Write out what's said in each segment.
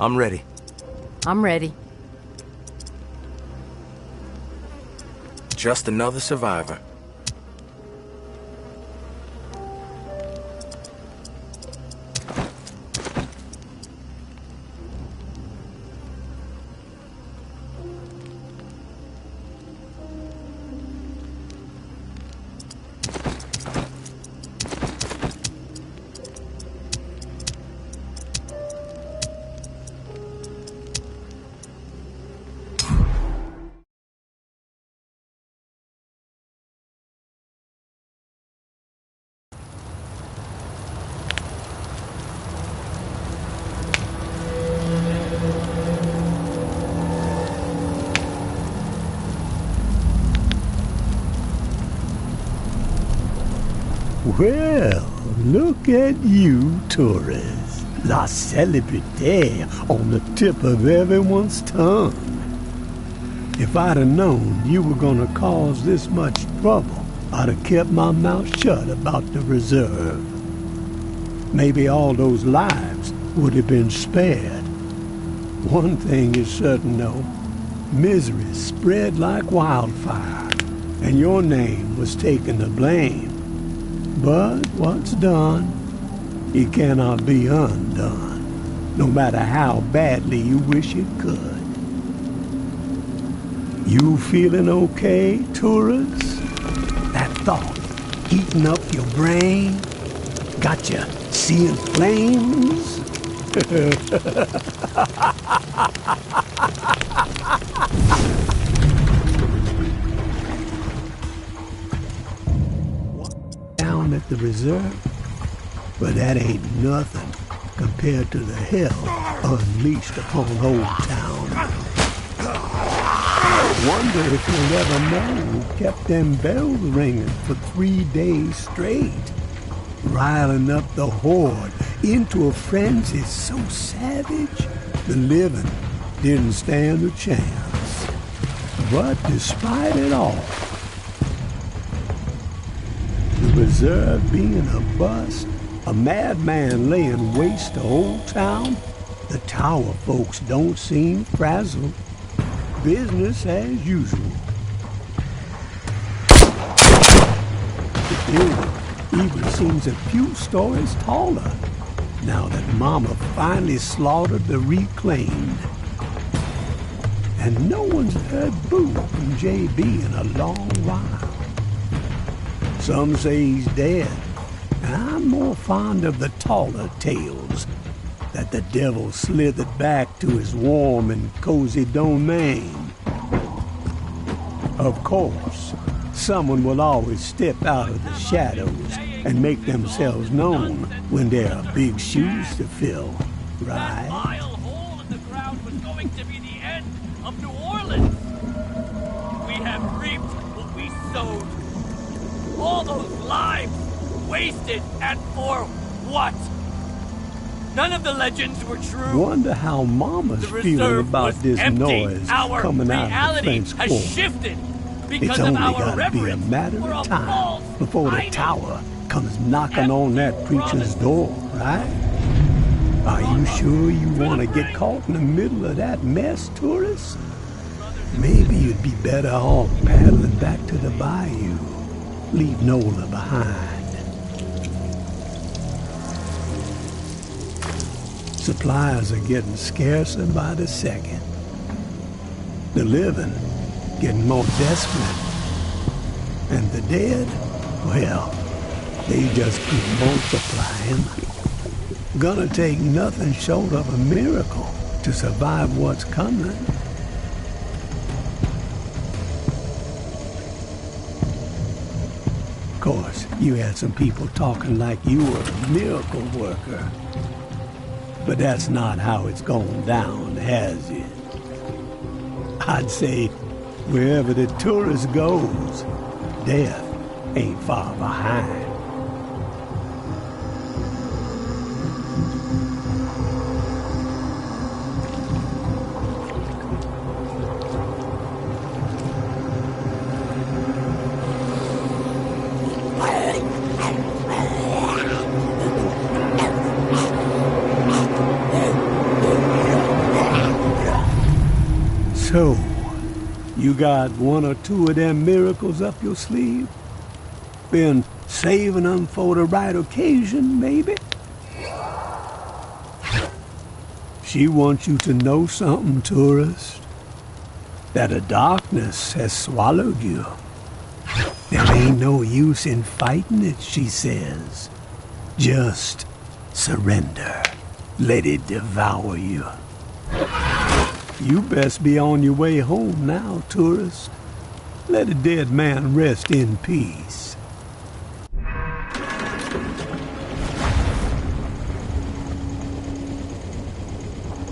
I'm ready. I'm ready. Just another survivor. Well, look at you, tourists. La célébrité on the tip of everyone's tongue. If I'd have known you were gonna cause this much trouble, I'd have kept my mouth shut about the reserve. Maybe all those lives would have been spared. One thing is certain, though. Misery spread like wildfire, and your name was taken to blame. But what's done, it cannot be undone, no matter how badly you wish it could. You feeling okay, tourists? That thought heating up your brain? Got you seeing flames? Down at the reserve? But that ain't nothing compared to the hell unleashed upon Old Town. Wonder if you'll ever know who kept them bells ringing for 3 days straight, riling up the horde into a frenzy so savage the living didn't stand a chance. But despite it all, the reserve being a bust, a madman laying waste to Old Town, the tower folks don't seem frazzled. Business as usual. The building even seems a few stories taller now that Mama finally slaughtered the reclaimed. And no one's heard boo from JB in a long while. Some say he's dead, and I'm more fond of the taller tales that the devil slithered back to his warm and cozy domain. Of course, someone will always step out of the shadows and make themselves known when there are big shoes to fill, right? That mile hole in the ground was going to be the end of New Orleans. We have reaped what we sowed. All those lives wasted, and for what? None of the legends were true. Wonder how Mama's feeling about this empty. noise coming out of the French has Quarter. Shifted because It's only of our gotta be a reverence matter for of a time false before the idol. tower comes knocking on that preacher's door, right? Are you sure you want to get caught in the middle of that mess, tourists? Maybe you'd be better off paddling back to the bayou. Leave Nola behind. Supplies are getting scarcer by the second. The living getting more desperate. And the dead, well, they just keep multiplying. Gonna take nothing short of a miracle to survive what's coming. Of course, you had some people talking like you were a miracle worker. But that's not how it's gone down, has it? I'd say wherever the tourist goes, death ain't far behind. So, you got one or two of them miracles up your sleeve? Been saving them for the right occasion, maybe? She wants you to know something, tourist. That the darkness has swallowed you. There ain't no use in fighting it, she says. Just surrender. Let it devour you. You best be on your way home now, tourist. Let a dead man rest in peace.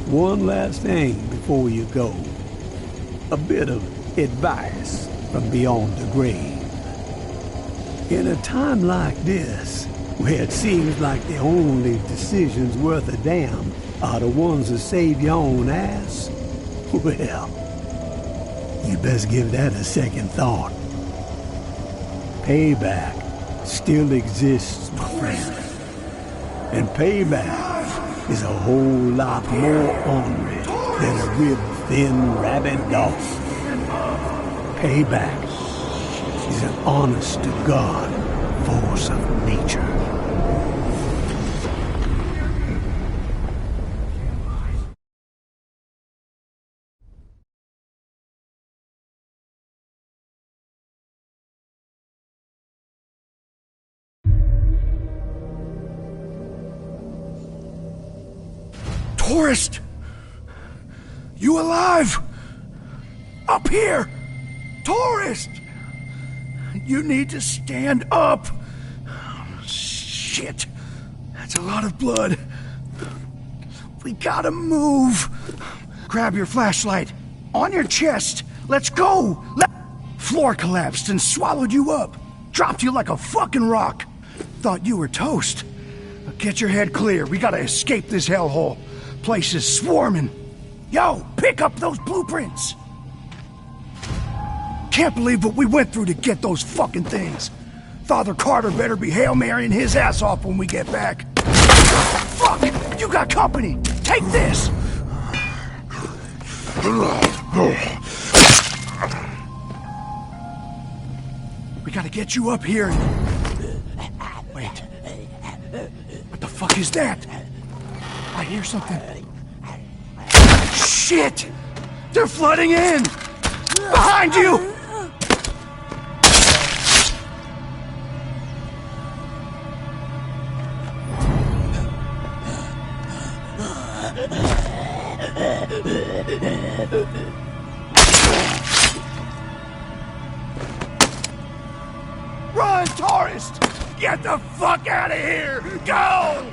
One last thing before you go. A bit of advice from beyond the grave. In a time like this, where it seems like the only decisions worth a damn are the ones that save your own ass, well, you best give that a second thought. Payback still exists, my friend. And payback is a whole lot more ornery than a rib-thin rabid dog. Payback is an honest-to-God force of nature. Tourist! You alive? Up here! Tourist! You need to stand up! Shit! That's a lot of blood. We gotta move! Grab your flashlight. On your chest! Let's go! Floor collapsed and swallowed you up. Dropped you like a fucking rock. Thought you were toast. But get your head clear. We gotta escape this hellhole. Place is swarming. Yo, pick up those blueprints! Can't believe what we went through to get those fucking things. Father Carter better be Hail Marying his ass off when we get back. Fuck! You got company! Take this! We gotta get you up here. Wait. What the fuck is that? I hear something. Shit! They're flooding in! Behind you! Run, tourist! Get the fuck out of here! Go!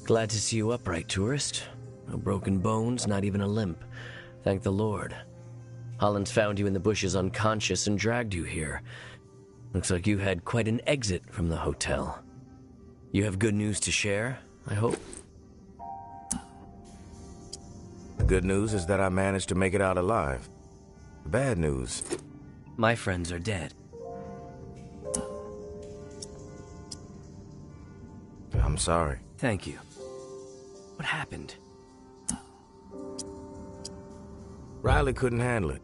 Glad to see you upright, tourist. No broken bones, not even a limp. Thank the Lord. Hollins found you in the bushes unconscious and dragged you here. Looks like you had quite an exit from the hotel. You have good news to share, I hope? The good news is that I managed to make it out alive. The bad news... My friends are dead. I'm sorry. Thank you. What happened? Riley couldn't handle it.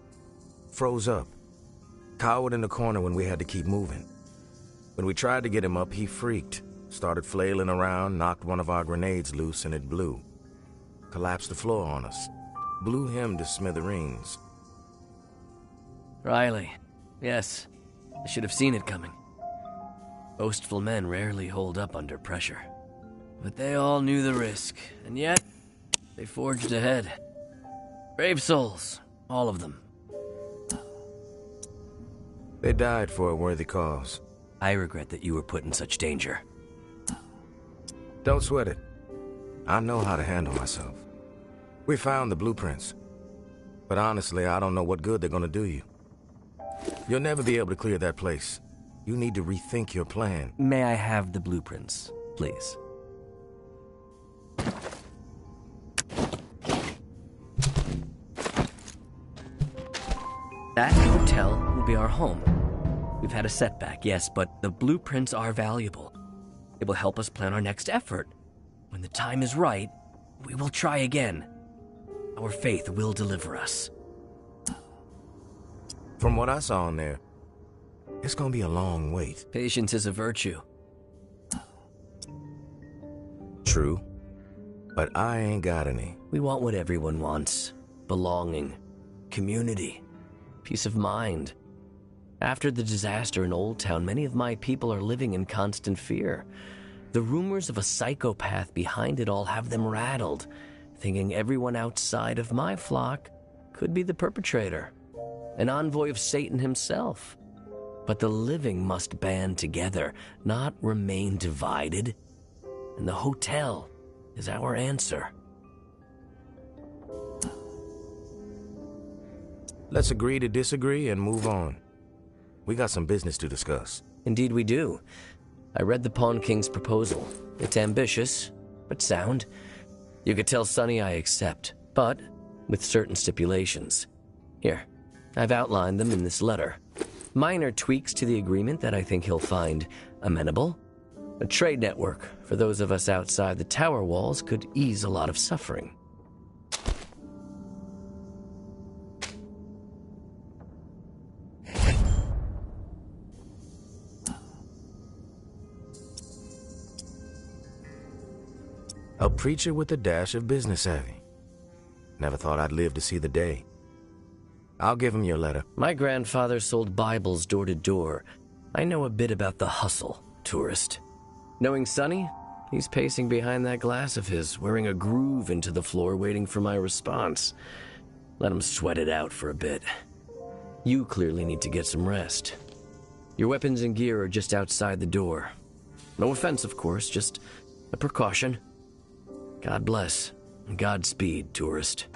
Froze up. Cowered in the corner when we had to keep moving. When we tried to get him up, he freaked. Started flailing around, knocked one of our grenades loose, and it blew. Collapsed the floor on us. Blew him to smithereens. Riley. Yes. I should have seen it coming. Boastful men rarely hold up under pressure. But they all knew the risk, and yet they forged ahead. Brave souls, all of them. They died for a worthy cause. I regret that you were put in such danger. Don't sweat it. I know how to handle myself. We found the blueprints. But honestly, I don't know what good they're gonna do you. You'll never be able to clear that place. You need to rethink your plan. May I have the blueprints, please? That hotel will be our home. We've had a setback, yes, but the blueprints are valuable. It will help us plan our next effort. When the time is right, we will try again. Our faith will deliver us. From what I saw in there, it's gonna be a long wait. Patience is a virtue. True, but I ain't got any. We want what everyone wants. Belonging, community, peace of mind. After the disaster in Old Town, many of my people are living in constant fear. The rumors of a psychopath behind it all have them rattled, thinking everyone outside of my flock could be the perpetrator, an envoy of Satan himself. But the living must band together, not remain divided. And the hotel is our answer. Let's agree to disagree and move on. We got some business to discuss. Indeed we do. I read the Pawn King's proposal. It's ambitious, but sound. You could tell Sonny I accept, but with certain stipulations. Here, I've outlined them in this letter. Minor tweaks to the agreement that I think he'll find amenable. A trade network for those of us outside the tower walls could ease a lot of suffering. A preacher with a dash of business savvy. Never thought I'd live to see the day. I'll give him your letter. My grandfather sold Bibles door to door. I know a bit about the hustle, tourist. Knowing Sonny, he's pacing behind that glass of his, wearing a groove into the floor, waiting for my response. Let him sweat it out for a bit. You clearly need to get some rest. Your weapons and gear are just outside the door. No offense, of course, just a precaution. God bless, and Godspeed, tourist.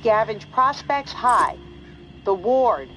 scavenge Prospects High, the ward.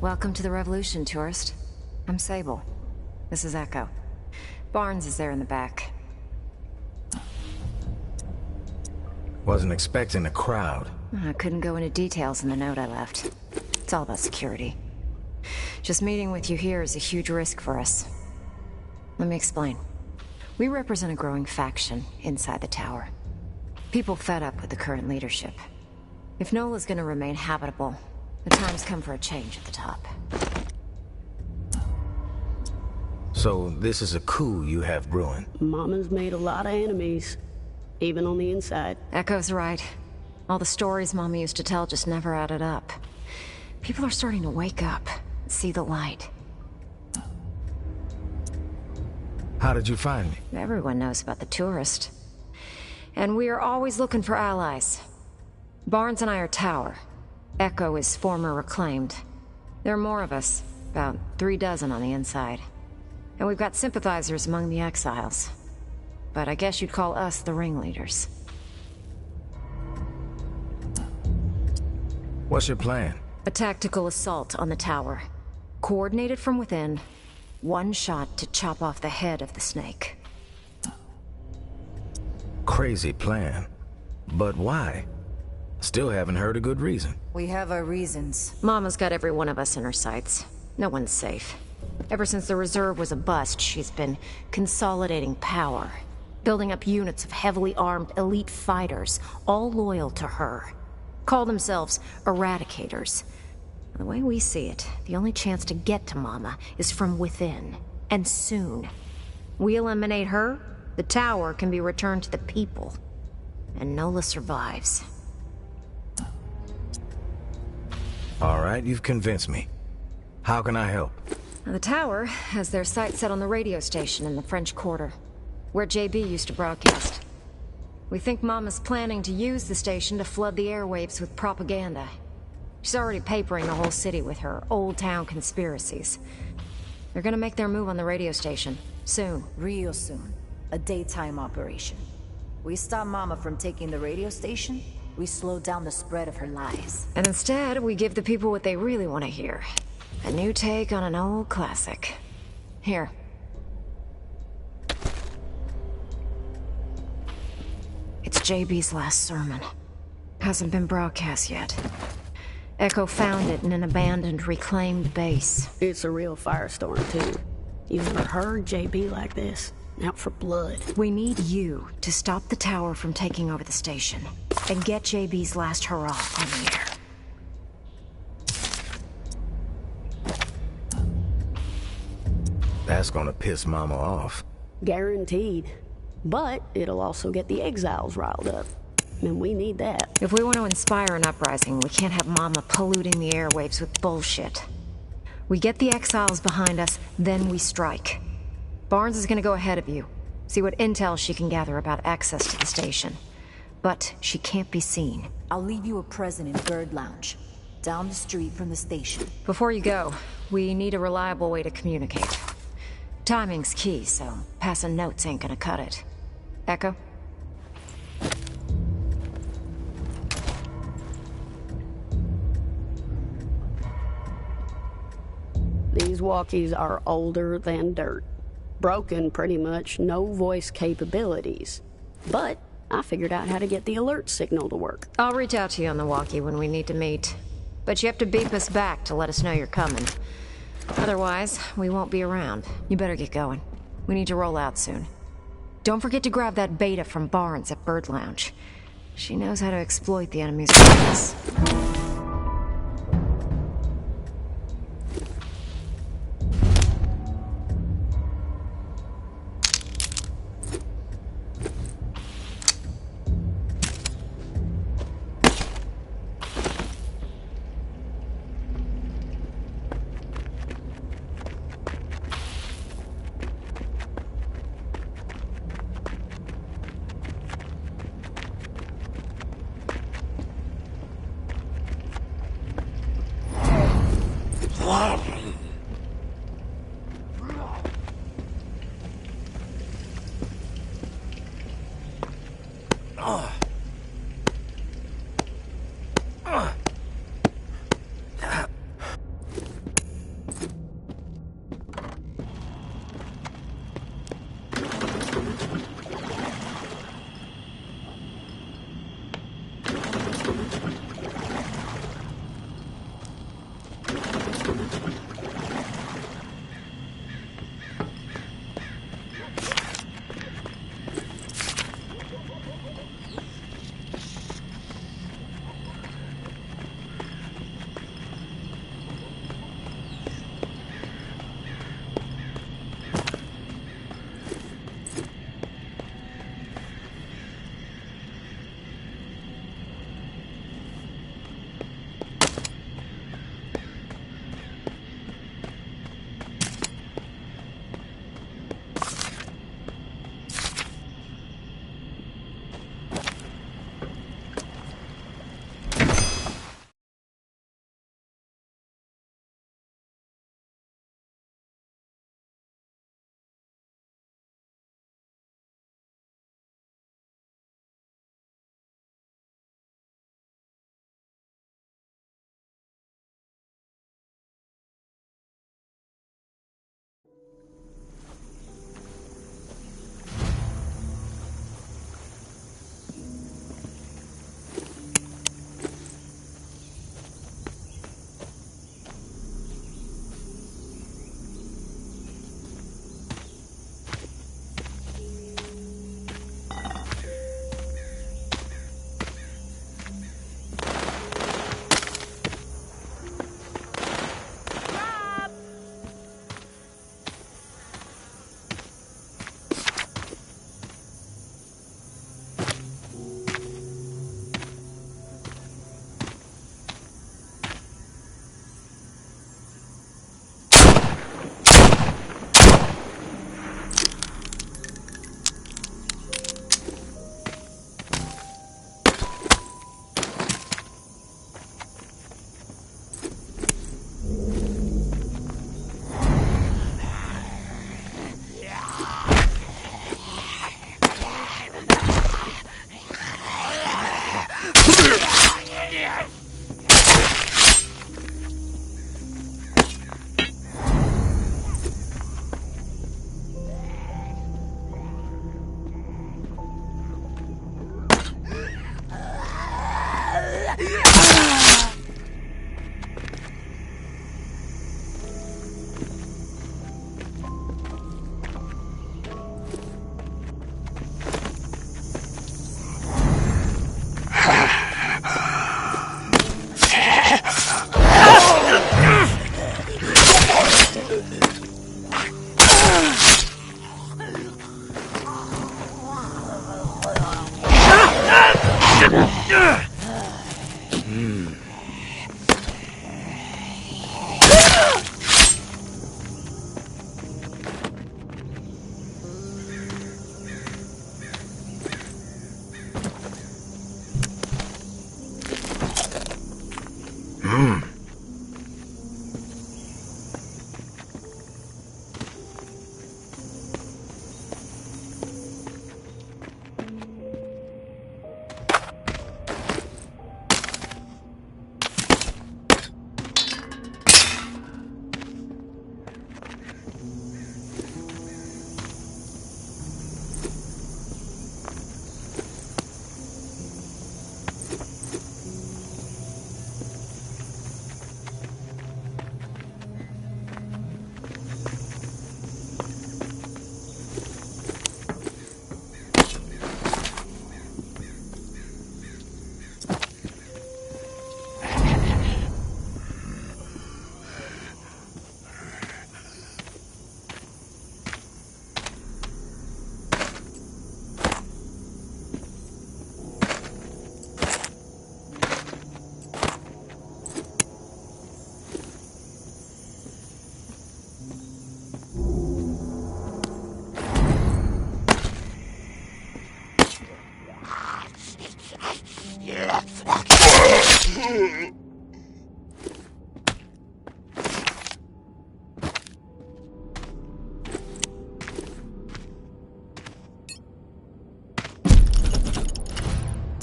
Welcome to the Revolution, tourist. I'm Sable. This is Echo. Barnes is there in the back. Wasn't expecting a crowd. I couldn't go into details in the note I left. It's all about security. Just meeting with you here is a huge risk for us. Let me explain. We represent a growing faction inside the tower. People fed up with the current leadership. If Nola's gonna remain habitable, the time's come for a change at the top. So this is a coup you have brewing? Mama's made a lot of enemies, even on the inside. Echo's right. All the stories Mama used to tell just never added up. People are starting to wake up, see the light. How did you find me? Everyone knows about the tourist. And we are always looking for allies. Barnes and I are Tower. Echo is former Reclaimed. There are more of us, about 36 on the inside. And we've got sympathizers among the exiles. But I guess you'd call us the ringleaders. What's your plan? A tactical assault on the tower. Coordinated from within. One shot to chop off the head of the snake. Crazy plan. But why? Still haven't heard a good reason. We have our reasons. Mama's got every one of us in her sights. No one's safe. Ever since the Reserve was a bust, she's been consolidating power. Building up units of heavily armed elite fighters, all loyal to her. Call themselves Eradicators. The way we see it, the only chance to get to Mama is from within. And soon. We eliminate her, the tower can be returned to the people. And Nola survives. All right, you've convinced me. How can I help? The tower has their sights set on the radio station in the French Quarter, where JB used to broadcast. We think Mama's planning to use the station to flood the airwaves with propaganda. She's already papering the whole city with her old town conspiracies. They're gonna make their move on the radio station, soon. Real soon. A daytime operation. We stop Mama from taking the radio station, we slow down the spread of her lies. And instead, we give the people what they really want to hear. A new take on an old classic. Here. It's JB's last sermon. Hasn't been broadcast yet. Echo found it in an abandoned, reclaimed base. It's a real firestorm, too. You've never heard JB like this. Out for blood. We need you to stop the tower from taking over the station. And get JB's last hurrah on the air. That's gonna piss Mama off. Guaranteed. But it'll also get the exiles riled up. And we need that. If we want to inspire an uprising, we can't have Mama polluting the airwaves with bullshit. We get the exiles behind us, then we strike. Barnes is gonna go ahead of you. See what intel she can gather about access to the station. But she can't be seen. I'll leave you a present in Bird Lounge, down the street from the station. Before you go, we need a reliable way to communicate. Timing's key, so passing notes ain't gonna cut it. Echo? These walkies are older than dirt. Broken, pretty much, no voice capabilities. But I figured out how to get the alert signal to work. I'll reach out to you on the walkie when we need to meet. But you have to beep us back to let us know you're coming. Otherwise, we won't be around. You better get going. We need to roll out soon. Don't forget to grab that beta from Barnes at Bird Lounge. She knows how to exploit the enemy's weakness.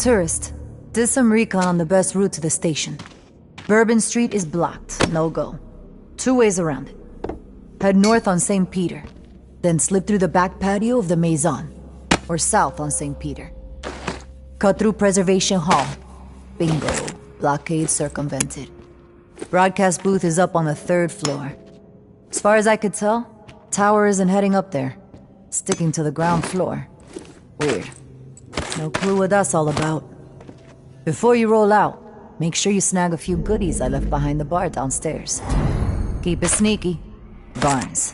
Tourist, did some recon on the best route to the station. Bourbon Street is blocked, no go. 2 ways around it. Head north on St. Peter, then slip through the back patio of the Maison, or south on St. Peter. Cut through Preservation Hall. Bingo. Blockade circumvented. Broadcast booth is up on the 3rd floor. As far as I could tell, tower isn't heading up there. Sticking to the ground floor. Weird. No clue what that's all about. Before you roll out, make sure you snag a few goodies I left behind the bar downstairs. Keep it sneaky. Barnes.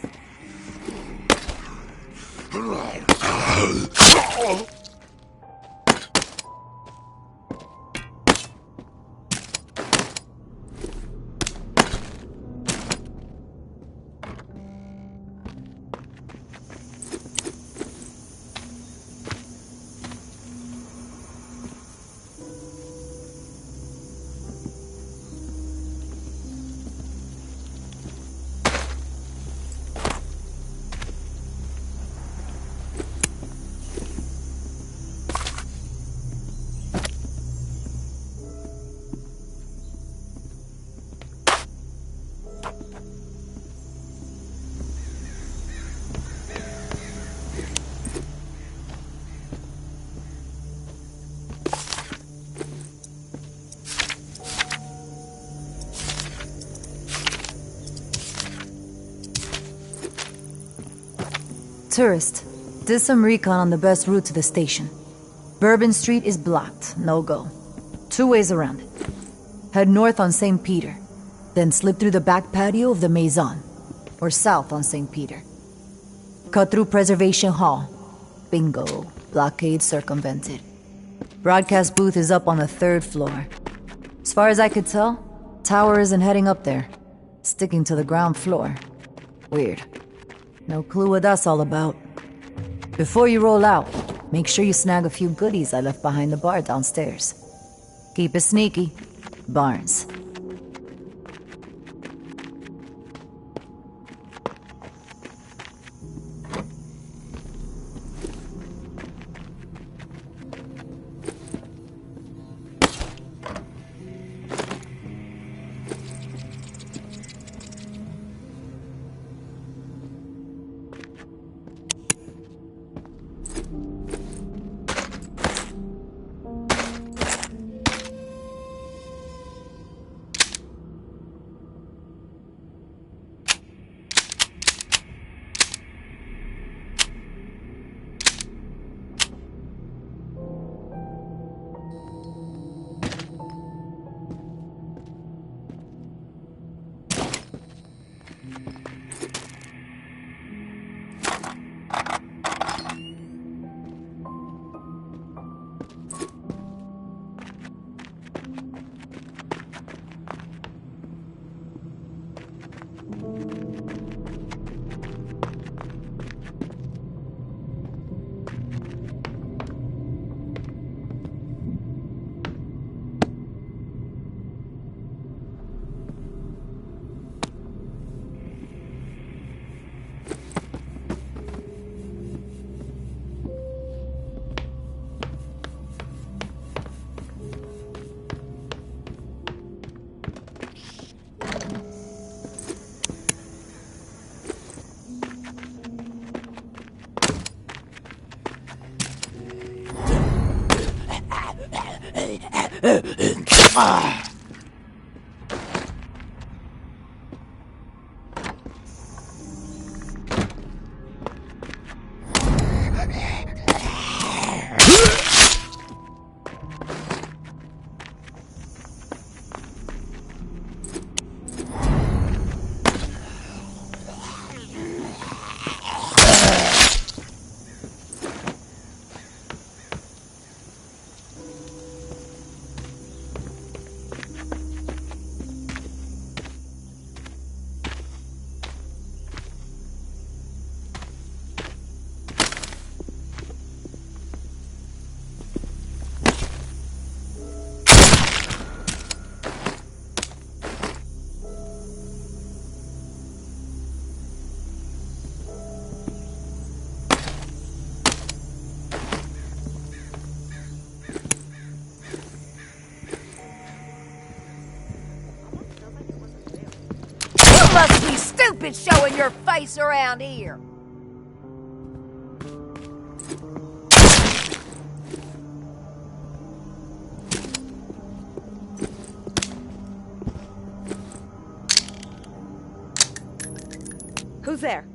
Tourist, did some recon on the best route to the station. Bourbon Street is blocked, no go. 2 ways around it. Head north on St. Peter, then slip through the back patio of the Maison, or south on St. Peter. Cut through Preservation Hall. Bingo. Blockade circumvented. Broadcast booth is up on the 3rd floor. As far as I could tell, tower isn't heading up there. Sticking to the ground floor. Weird. No clue what that's all about. Before you roll out, make sure you snag a few goodies I left behind the bar downstairs. Keep it sneaky. Barnes. it showing your face around here. Who's there?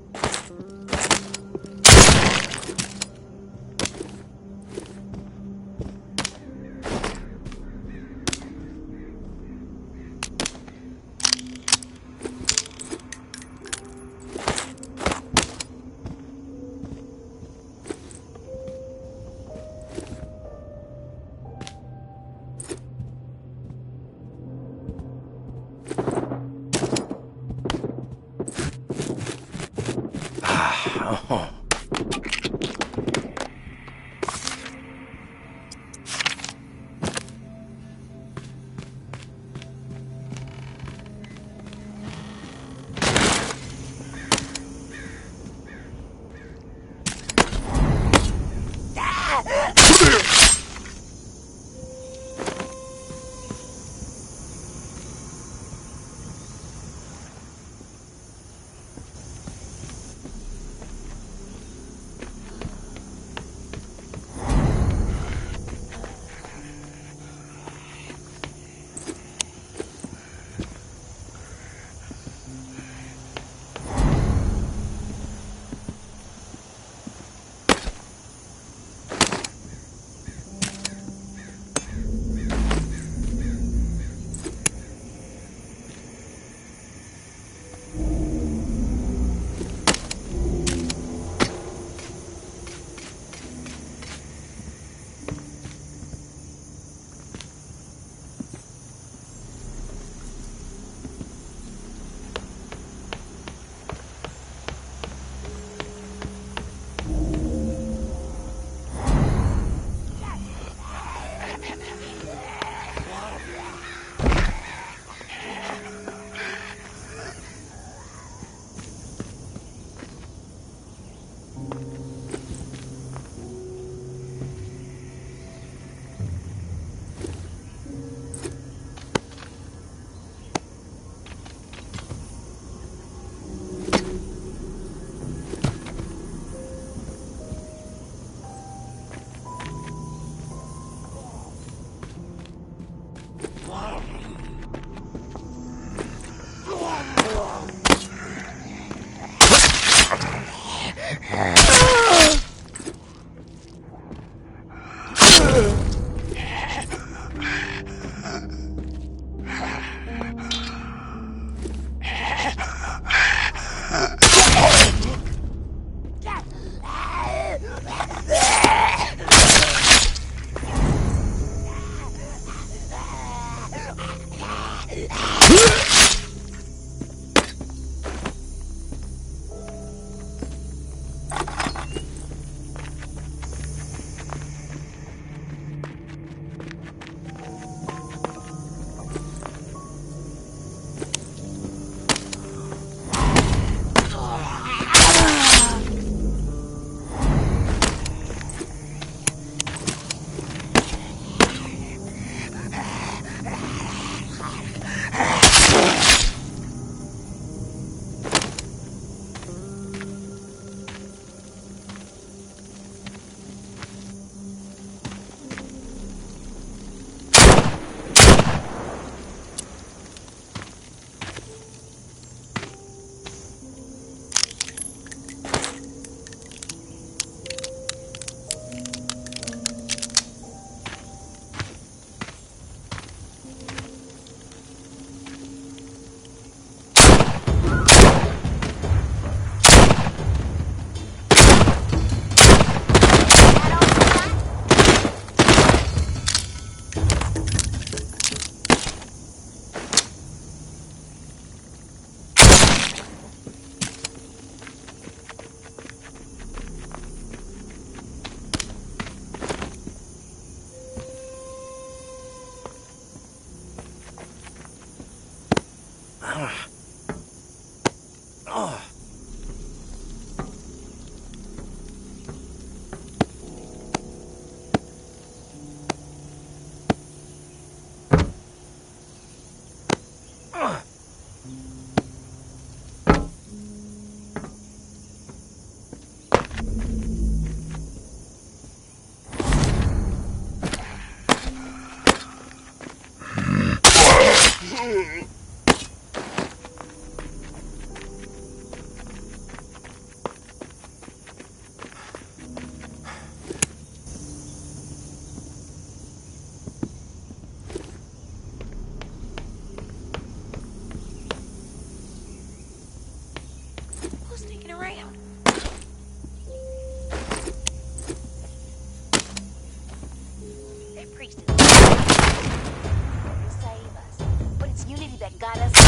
got us.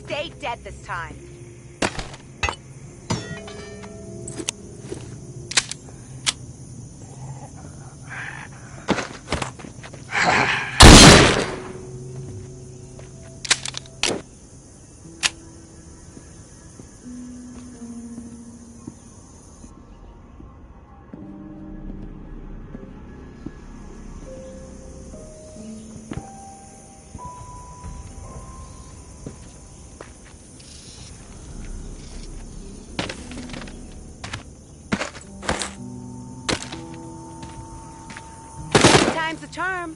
Stay dead this time. Time's the charm.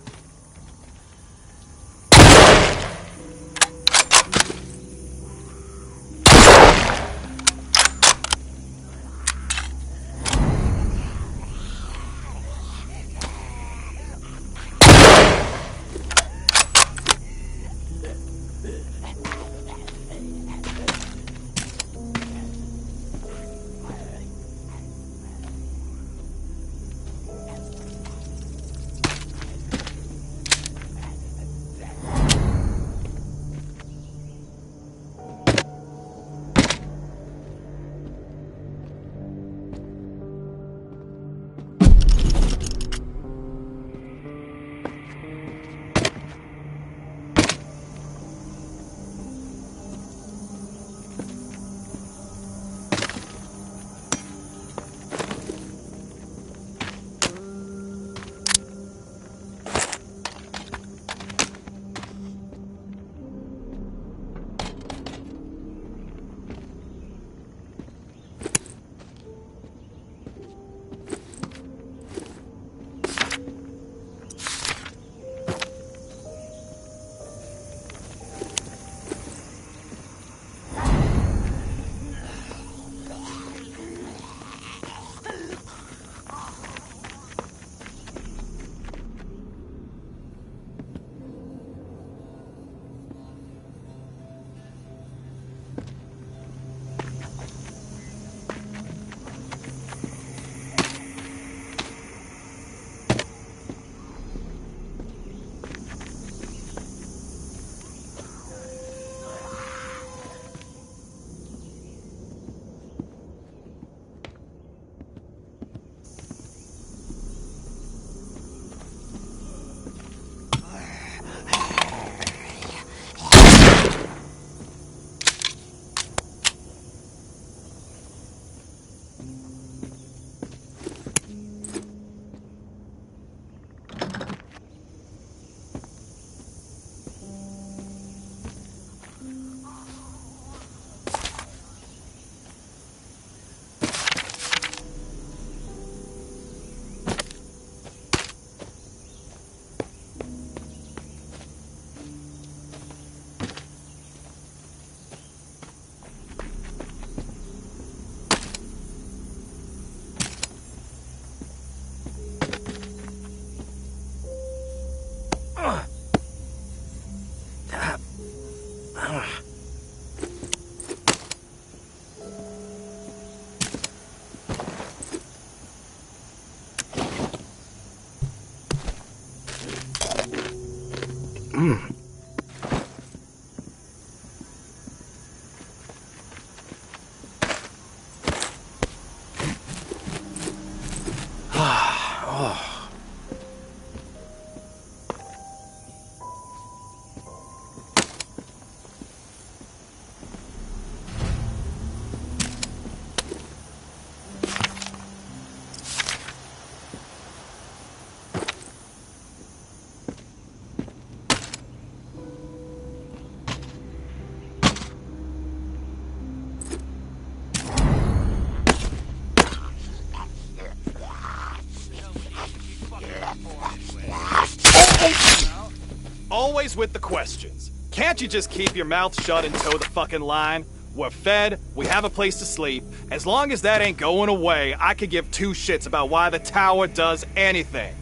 Always with the questions. Can't you just keep your mouth shut and toe the fucking line? We're fed, we have a place to sleep. As long as that ain't going away, I could give two shits about why the tower does anything.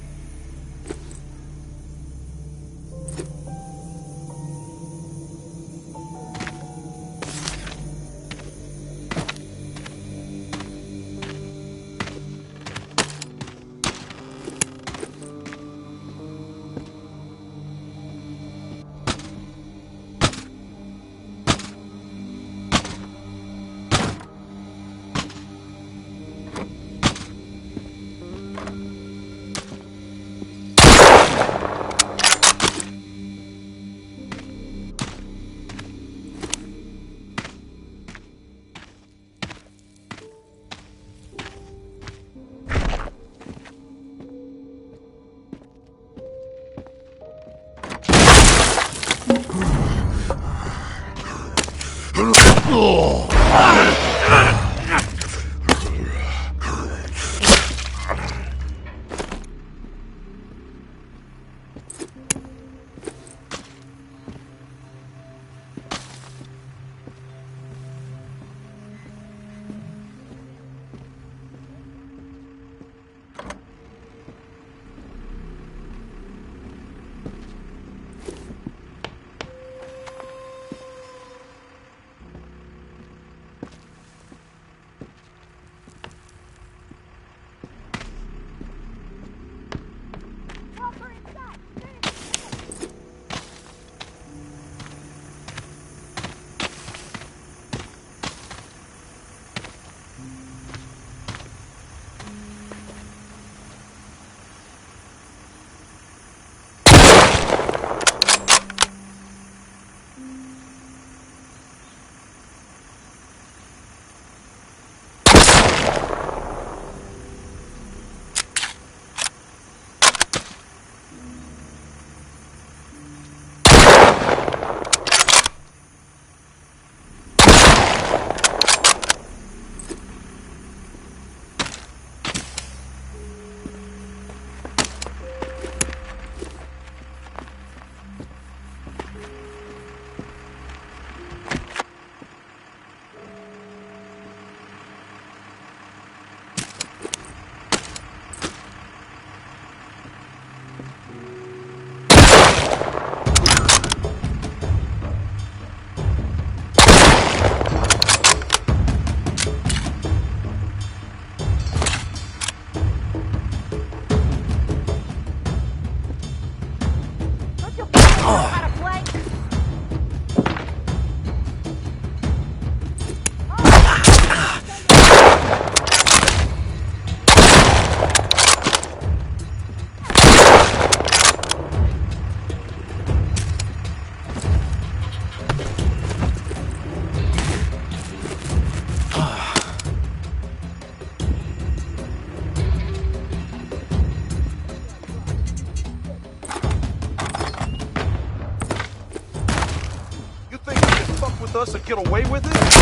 Us and get away with it?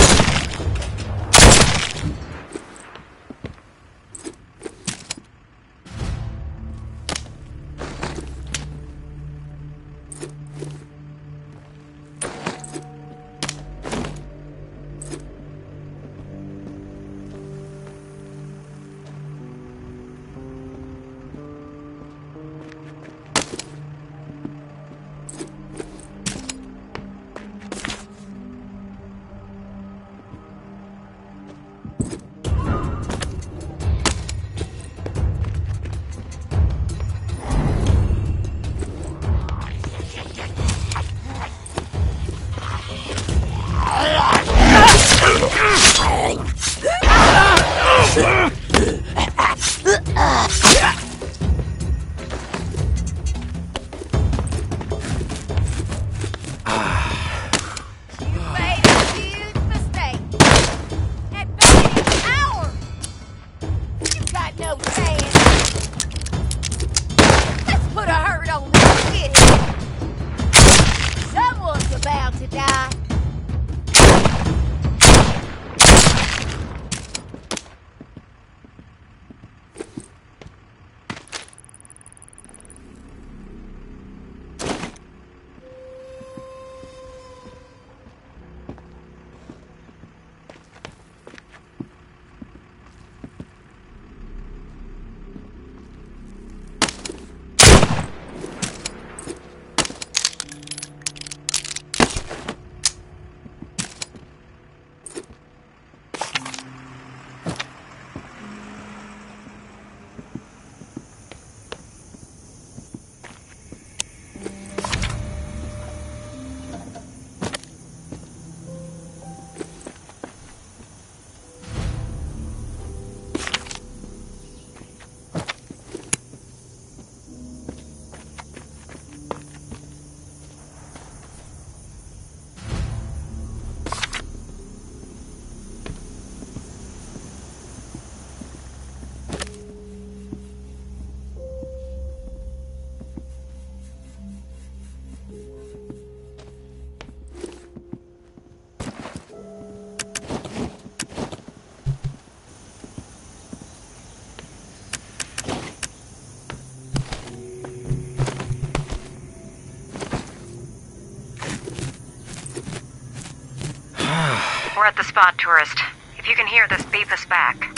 to die. We're at the spot, tourist. If you can hear this, beep us back.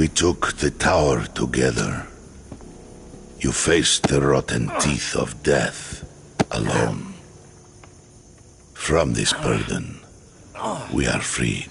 We took the tower together. You faced the rotten teeth of death alone. From this burden, we are freed.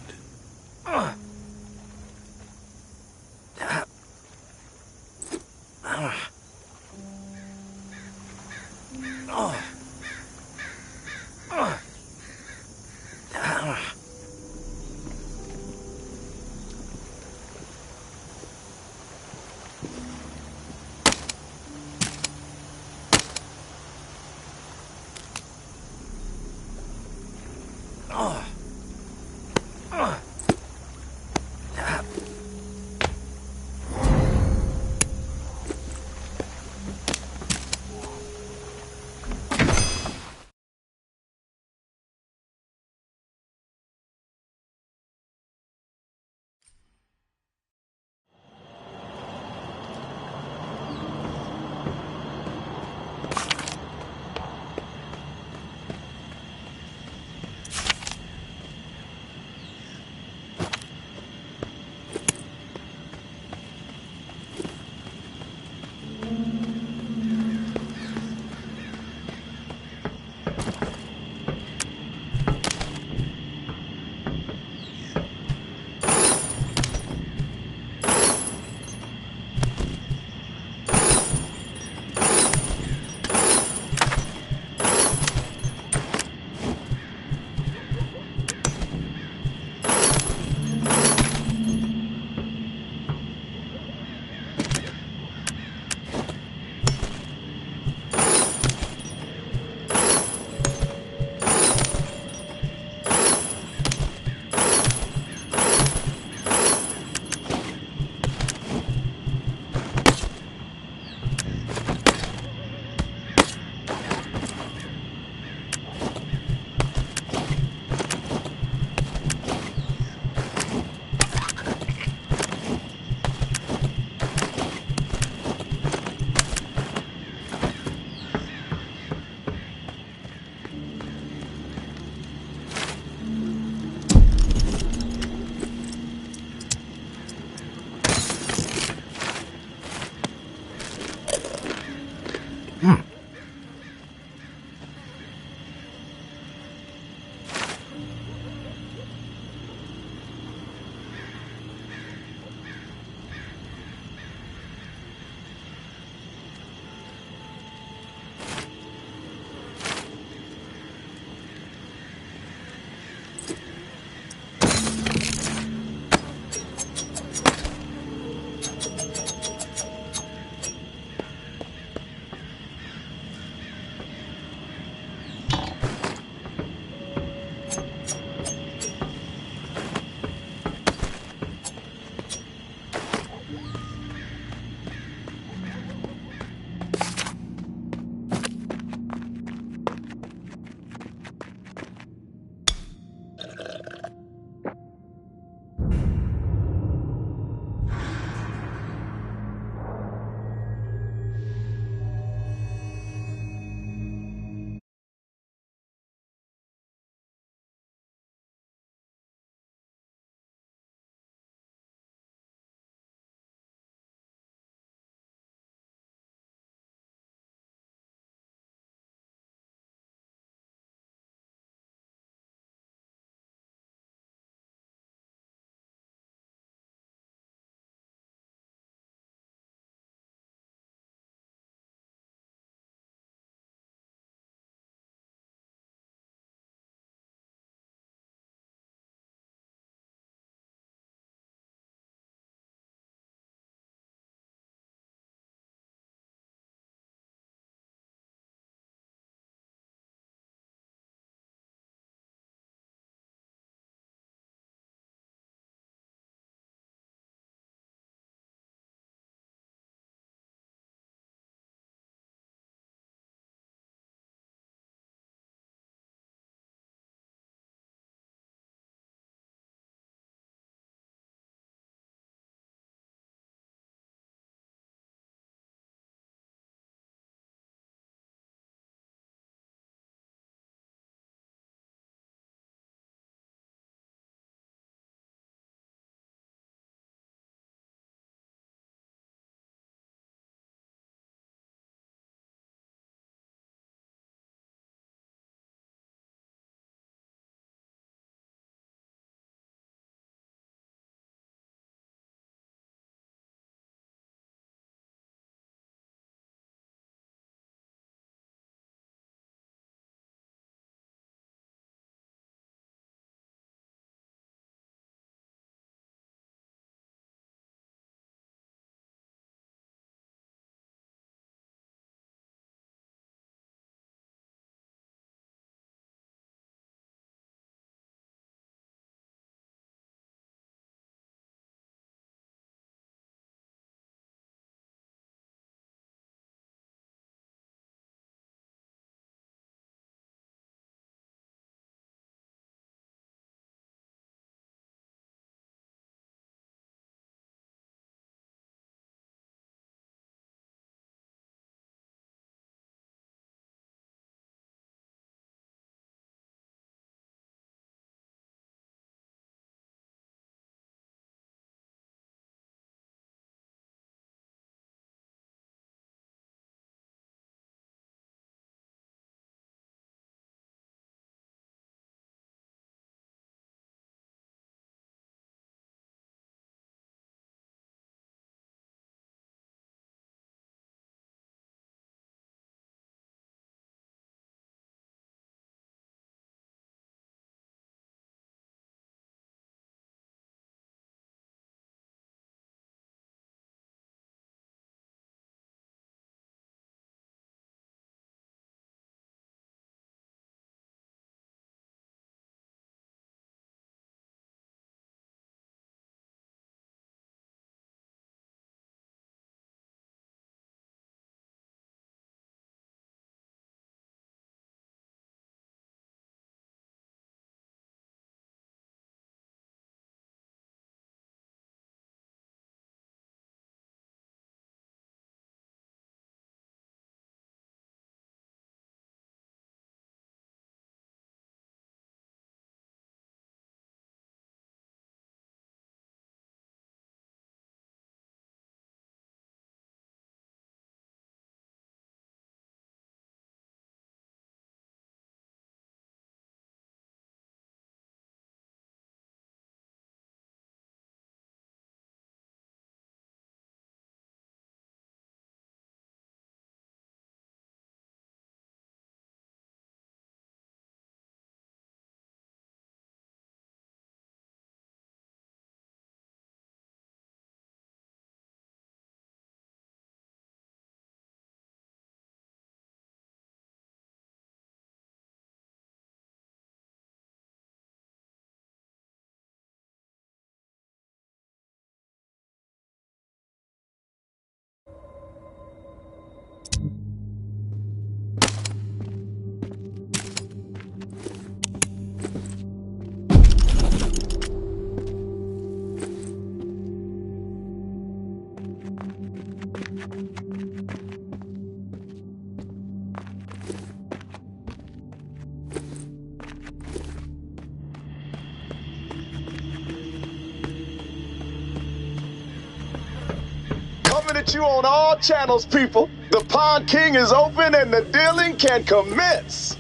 got you on all channels, people. The Pawn King is open and the dealing can commence.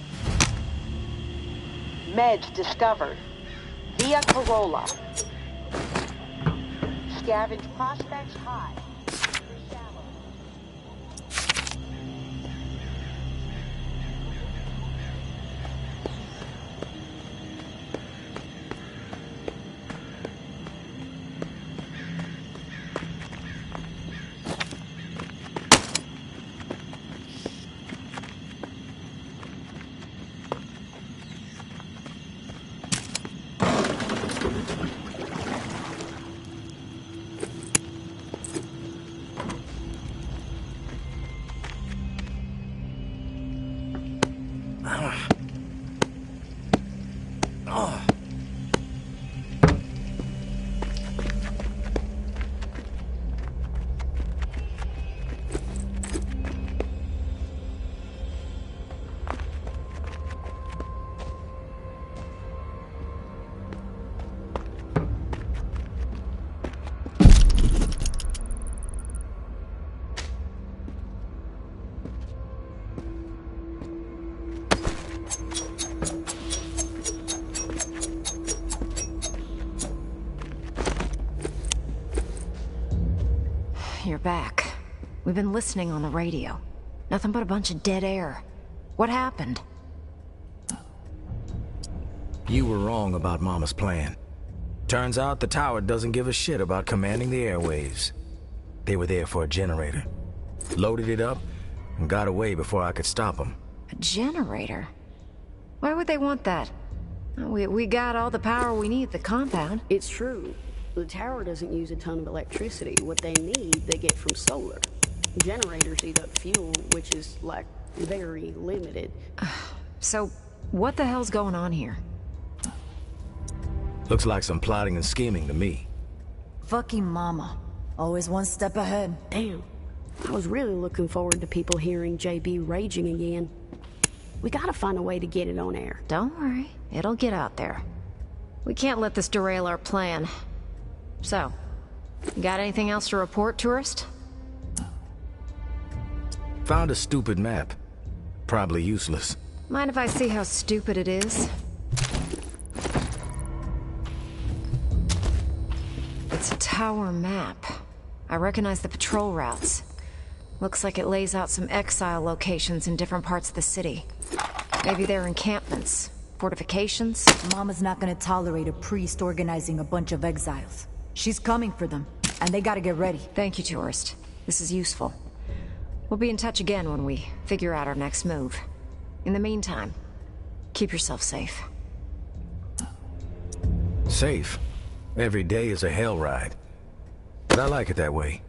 Meds discovered. Via Corolla. Scavenge prospects high. You're back. We've been listening on the radio. Nothing but a bunch of dead air. What happened? You were wrong about Mama's plan. Turns out the tower doesn't give a shit about commanding the airwaves. They were there for a generator. Loaded it up and got away before I could stop them. A generator? Why would they want that? We got all the power we need at the compound. It's true. The tower doesn't use a ton of electricity. What they need, they get from solar. Generators eat up fuel, which is, like, very limited. So, what the hell's going on here? Looks like some plotting and scheming to me. Fucking mama. Always one step ahead. Damn. I was really looking forward to people hearing JB raging again. We gotta find a way to get it on air. Don't worry. It'll get out there. We can't let this derail our plan. So, you got anything else to report, tourist? Found a stupid map. Probably useless. Mind if I see how stupid it is? It's a tower map. I recognize the patrol routes. Looks like it lays out some exile locations in different parts of the city. Maybe they're encampments, fortifications. Mama's not gonna tolerate a priest organizing a bunch of exiles. She's coming for them, and they gotta get ready. Thank you, tourist. This is useful. We'll be in touch again when we figure out our next move. In the meantime, keep yourself safe. Safe? Every day is a hell ride. But I like it that way.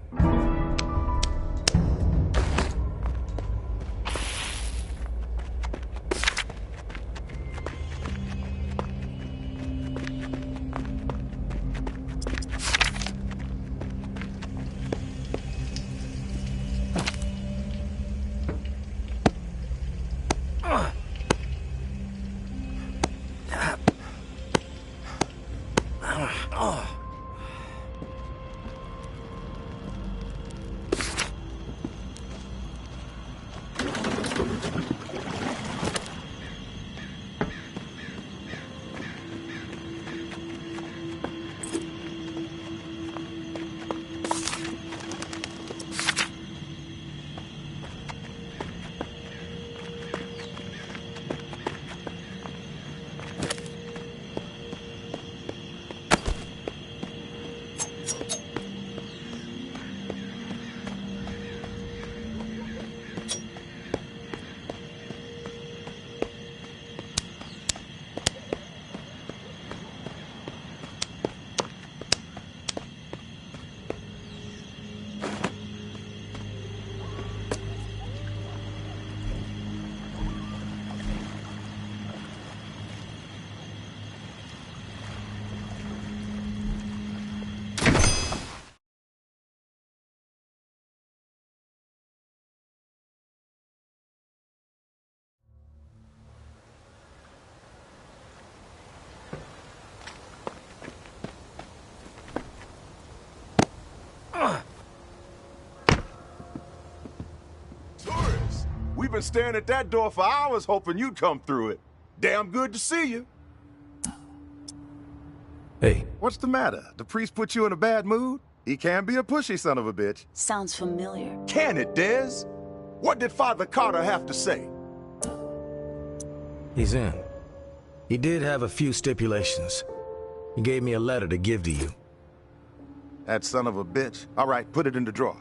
been staring at that door for hours hoping you'd come through it. Damn good to see you. Hey. What's the matter? The priest put you in a bad mood? He can be a pushy son of a bitch. Sounds familiar. Can it, Dez? What did Father Carter have to say? He's in. He did have a few stipulations. He gave me a letter to give to you. That son of a bitch. All right, put it in the drawer.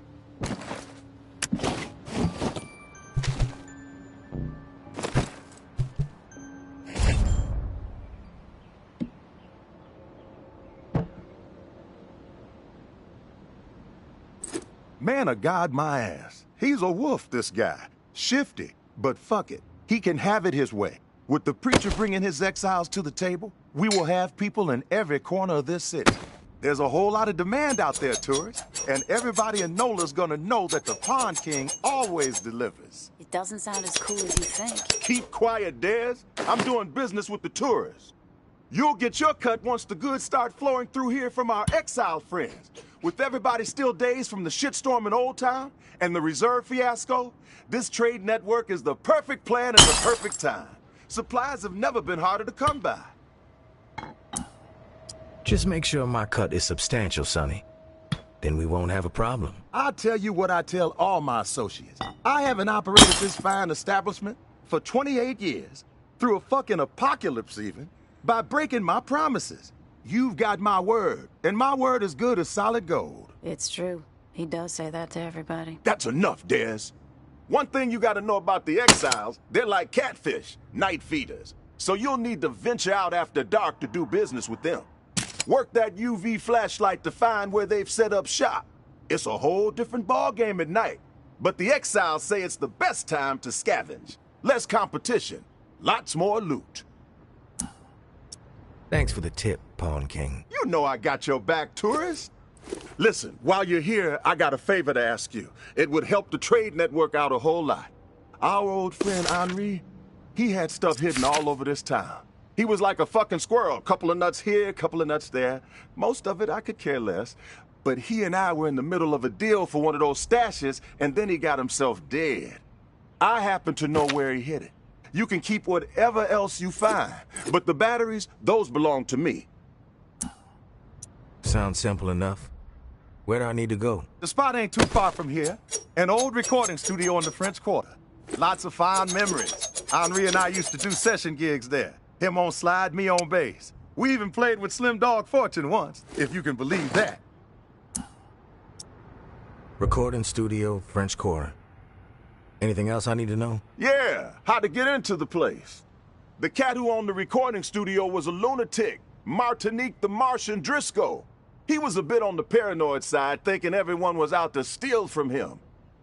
Man of God, my ass. He's a wolf, this guy. Shifty, but fuck it. He can have it his way. With the preacher bringing his exiles to the table, we will have people in every corner of this city. There's a whole lot of demand out there, tourists, and everybody in NOLA's gonna know that the Pond King always delivers. It doesn't sound as cool as you think. Keep quiet, Dez. I'm doing business with the tourists. You'll get your cut once the goods start flowing through here from our exile friends. With everybody still dazed from the shitstorm in Old Town and the reserve fiasco, this trade network is the perfect plan at the perfect time. Supplies have never been harder to come by. Just make sure my cut is substantial, Sonny. Then we won't have a problem. I'll tell you what I tell all my associates. I haven't operated this fine establishment for 28 years, through a fucking apocalypse even, by breaking my promises. You've got my word, and my word is good as solid gold. It's true. He does say that to everybody. That's enough, Dez. One thing you gotta know about the exiles, they're like catfish, night feeders. So you'll need to venture out after dark to do business with them. Work that UV flashlight to find where they've set up shop. It's a whole different ballgame at night. But the exiles say it's the best time to scavenge. Less competition, lots more loot. Thanks for the tip, Pond King. You know I got your back, tourist. Listen, while you're here, I got a favor to ask you. It would help the trade network out a whole lot. Our old friend Henri, he had stuff hidden all over this town. He was like a fucking squirrel, couple of nuts here, couple of nuts there. Most of it I could care less. But he and I were in the middle of a deal for one of those stashes, and then he got himself dead. I happen to know where he hid it. You can keep whatever else you find, but the batteries, those belong to me. Sounds simple enough. Where do I need to go? The spot ain't too far from here. An old recording studio in the French Quarter. Lots of fond memories. Henri and I used to do session gigs there. Him on slide, me on bass. We even played with Slim Dog Fortune once, if you can believe that. Recording studio, French Quarter. Anything else I need to know? Yeah, how to get into the place. The cat who owned the recording studio was a lunatic, Martinique the Martian Driscoll. He was a bit on the paranoid side, thinking everyone was out to steal from him.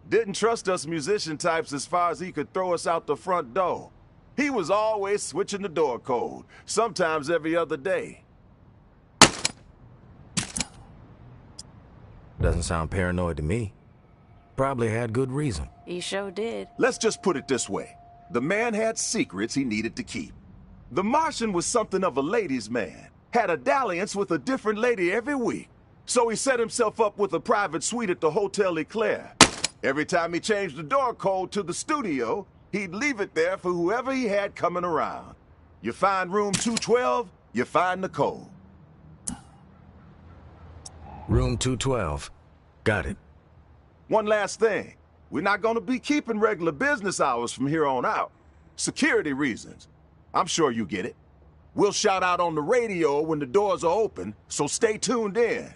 Didn't trust us musician types as far as he could throw us out the front door. He was always switching the door code, sometimes every other day. Doesn't sound paranoid to me. Probably had good reason. He sure did. Let's just put it this way. The man had secrets he needed to keep. The Martian was something of a ladies' man. Had a dalliance with a different lady every week. So he set himself up with a private suite at the Hotel Eclair. Every time he changed the door code to the studio, he'd leave it there for whoever he had coming around. You find room 212, you find the code. Room 212. Got it. One last thing. We're not gonna be keeping regular business hours from here on out. Security reasons. I'm sure you get it. We'll shout out on the radio when the doors are open, so stay tuned in.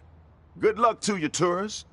Good luck to you, tourists.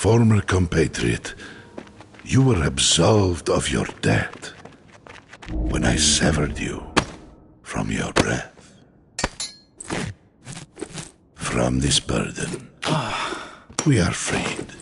Former compatriot, you were absolved of your debt when I severed you from your breath. From this burden, we are freed.